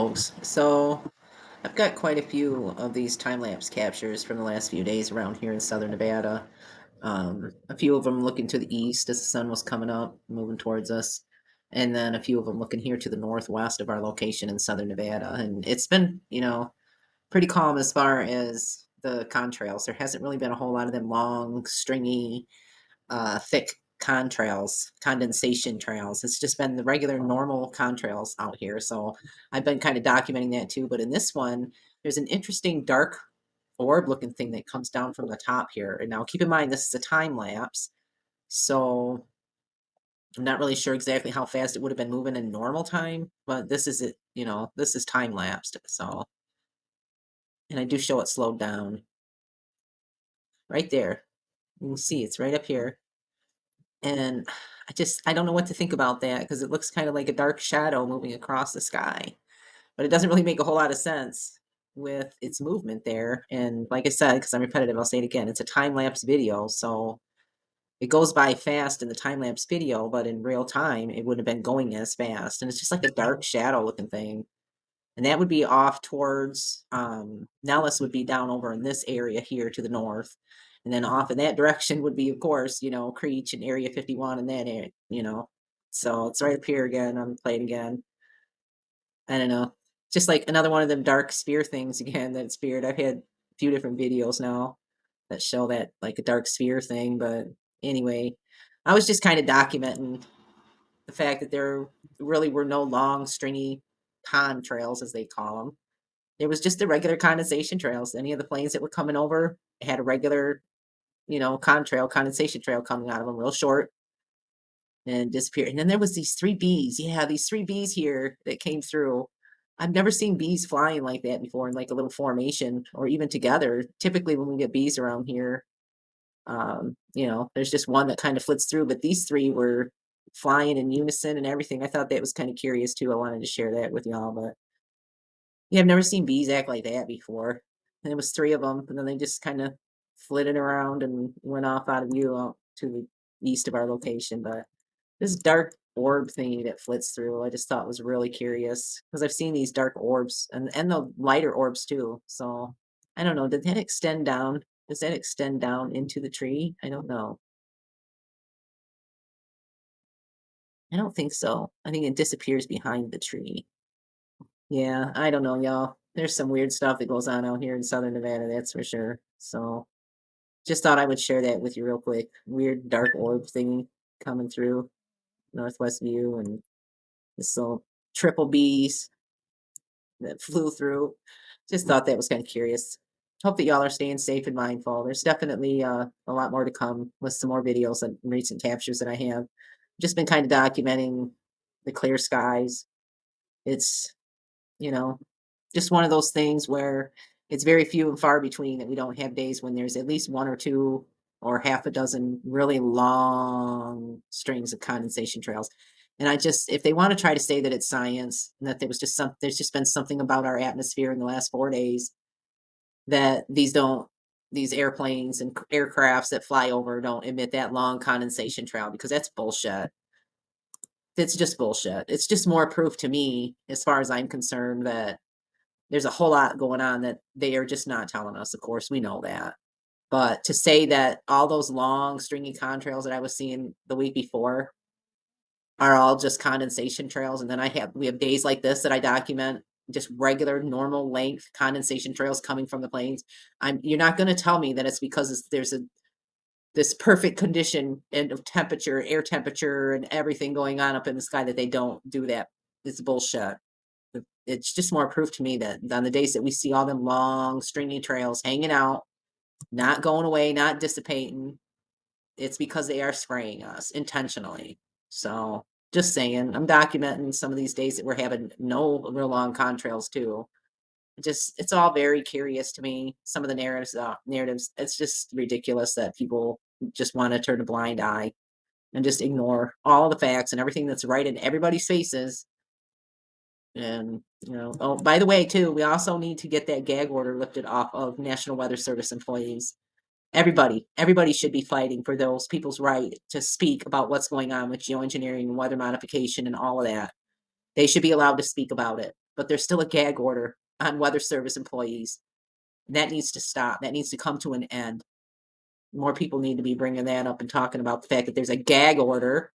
folks. So I've got quite a few of these time-lapse captures from the last few days around here in southern Nevada. A few of them looking to the east as the sun was coming up, moving towards us, and then a few of them looking here to the northwest of our location in southern Nevada. And it's been, pretty calm as far as the contrails. There hasn't really been a whole lot of them long, stringy, thick contrails, condensation trails. It's just been the regular normal contrails out here. So I've been kind of documenting that too. But in this one, there's an interesting dark orb looking thing that comes down from the top here. And now keep in mind, this is a time lapse. So I'm not really sure exactly how fast it would have been moving in normal time, but this is it, this is time lapsed. So, and I do show it slowed down right there. You can see it's right up here. And I don't know what to think about that because it looks kind of like a dark shadow moving across the sky. But it doesn't really make a whole lot of sense with its movement there. And like I said, because I'm repetitive, I'll say it again. It's a time lapse video, so it goes by fast in the time lapse video, but in real time, it wouldn't have been going as fast. And it's just like a dark shadow looking thing. And that would be off towards Nellis would be down over in this area here to the north. And then off in that direction would be, of course, Creech and Area 51 and that area. So it's right up here again. I'm playing again. I don't know. Just like another one of them dark sphere things again that speared. I've had a few different videos now that show that like a dark sphere thing. But anyway, I was just kind of documenting the fact that there really were no long, stringy contrails, as they call them. There was just the regular condensation trails. Any of the planes that were coming over had a regular, condensation trail coming out of them, real short, and disappeared. And then there was these three bees. Yeah, these three bees here that came through. I've never seen bees flying like that before in like a little formation or even together. Typically, when we get bees around here, there's just one that kind of flits through, but these three were flying in unison and everything. I thought that was kind of curious too. I wanted to share that with y'all, but yeah, I've never seen bees act like that before. And it was three of them, and then they just kind of flitted around and went off out of view out to the east of our location. But this dark orb thingy that flits through, I just thought was really curious because I've seen these dark orbs and the lighter orbs too. So I don't know. Did that extend down? Does that extend down into the tree? I don't know. I don't think so. I think it disappears behind the tree. Yeah, I don't know, y'all. There's some weird stuff that goes on out here in Southern Nevada, that's for sure. So just thought I would share that with you real quick. Weird dark orb thingy coming through Northwest View and this little triple B's that flew through. Just thought that was kind of curious. Hope that y'all are staying safe and mindful. There's definitely a lot more to come with some more videos and recent captures that I have. Just been kind of documenting the clear skies. It's, you know, just one of those things where it's very few and far between that we don't have days when there's at least one or two or half a dozen really long strings of condensation trails. And if they want to try to say that it's science and that there's just been something about our atmosphere in the last 4 days that these airplanes and aircrafts that fly over don't emit that long condensation trail because that's bullshit. It's just bullshit. It's just more proof to me, as far as I'm concerned, that there's a whole lot going on that they are just not telling us. Of course, we know that. But to say that all those long stringy contrails that I was seeing the week before are all just condensation trails, and then we have days like this that I document just regular normal length condensation trails coming from the planes. You're not going to tell me that it's because there's this perfect condition and of temperature, air temperature, and everything going on up in the sky that they don't do that. It's bullshit. It's just more proof to me that on the days that we see all them long stringy trails hanging out, not going away, not dissipating, it's because they are spraying us intentionally. So just saying, I'm documenting some of these days that we're having no real long contrails too. It's all very curious to me. Some of the narratives, it's just ridiculous that people just want to turn a blind eye and just ignore all the facts and everything that's right in everybody's faces. And, oh, by the way, too, we also need to get that gag order lifted off of National Weather Service employees. Everybody should be fighting for those people's right to speak about what's going on with geoengineering and weather modification and all of that. They should be allowed to speak about it. but there's still a gag order on weather service employees. That needs to stop. That needs to come to an end. More people need to be bringing that up and talking about the fact that there's a gag order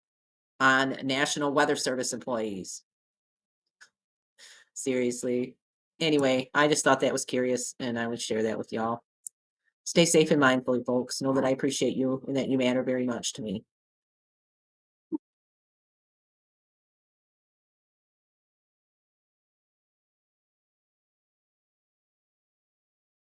on National Weather Service employees. Seriously. Anyway, I just thought that was curious and I would share that with y'all. Stay safe and mindful, folks. Know that I appreciate you and that you matter very much to me.